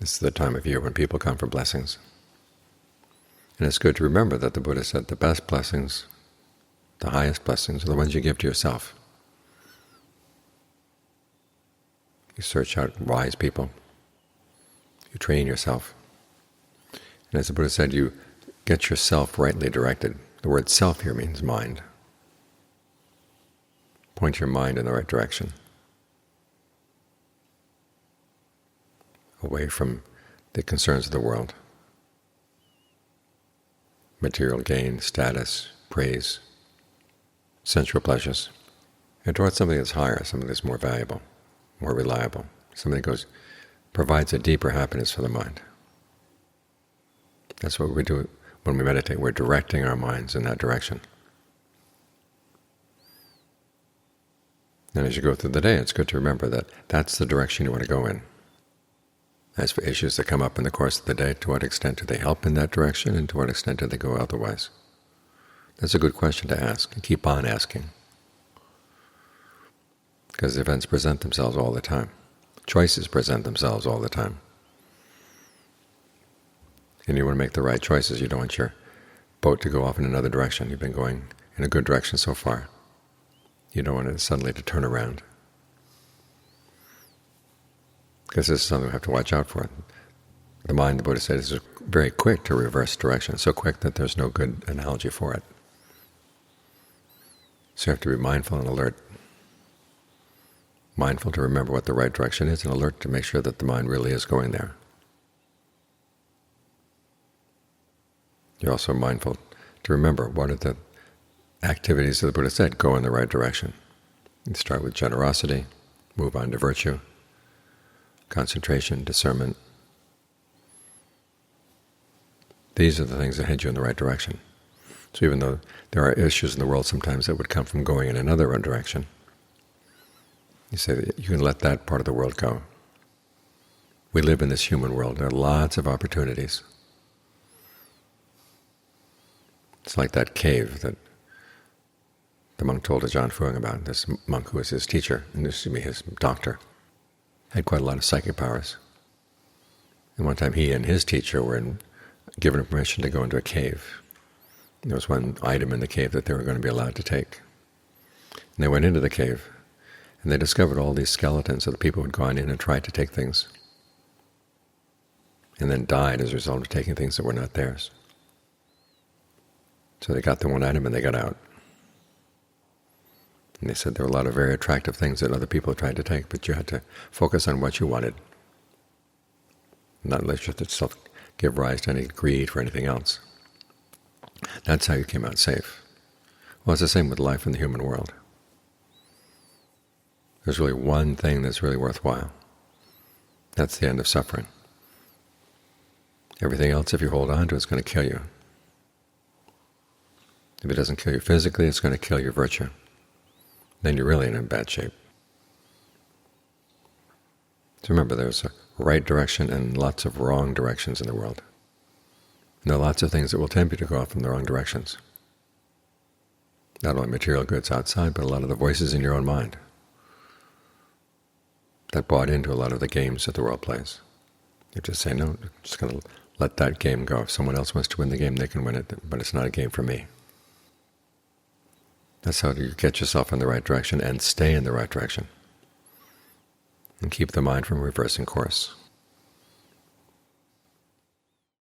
This is the time of year when people come for blessings. And it's good to remember that the Buddha said the best blessings, the highest blessings, are the ones you give to yourself. You search out wise people. You train yourself. And as the Buddha said, you get yourself rightly directed. The word self here means mind. Point your mind in the right direction, away from the concerns of the world, material gain, status, praise, sensual pleasures, and towards something that's higher, something that's more valuable, more reliable, something that provides a deeper happiness for the mind. That's what we do when we meditate. We're directing our minds in that direction. And as you go through the day, it's good to remember that that's the direction you want to go in. As for issues that come up in the course of the day, to what extent do they help in that direction, and to what extent do they go otherwise? That's a good question to ask, and keep on asking. Because events present themselves all the time. Choices present themselves all the time. And you want to make the right choices. You don't want your boat to go off in another direction. You've been going in a good direction so far. You don't want it suddenly to turn around. Because this is something we have to watch out for. The mind, the Buddha said, is very quick to reverse direction, so quick that there's no good analogy for it. So you have to be mindful and alert. Mindful to remember what the right direction is, and alert to make sure that the mind really is going there. You're also mindful to remember what are the activities that the Buddha said go in the right direction. You start with generosity, move on to virtue, concentration, discernment. These are the things that head you in the right direction. So even though there are issues in the world sometimes that would come from going in another direction, you say that you can let that part of the world go. We live in this human world. There are lots of opportunities. It's like that cave that the monk told Ajahn Fuang about. This monk who was his teacher, and this to be his doctor, had quite a lot of psychic powers. And one time he and his teacher were given permission to go into a cave. There was one item in the cave that they were going to be allowed to take. And they went into the cave, and they discovered all these skeletons of the people who had gone in and tried to take things, and then died as a result of taking things that were not theirs. So they got the one item and they got out. And they said there were a lot of very attractive things that other people tried to take, but you had to focus on what you wanted, not let yourself give rise to any greed for anything else. That's how you came out safe. Well, it's the same with life in the human world. There's really one thing that's really worthwhile. That's the end of suffering. Everything else, if you hold on to it, is going to kill you. If it doesn't kill you physically, it's going to kill your virtue. Then you're really in bad shape. So remember, there's a right direction and lots of wrong directions in the world. And there are lots of things that will tempt you to go off in the wrong directions. Not only material goods outside, but a lot of the voices in your own mind that bought into a lot of the games that the world plays. You just say, no, I'm just going to let that game go. If someone else wants to win the game, they can win it, but it's not a game for me. That's how you get yourself in the right direction and stay in the right direction, and keep the mind from reversing course.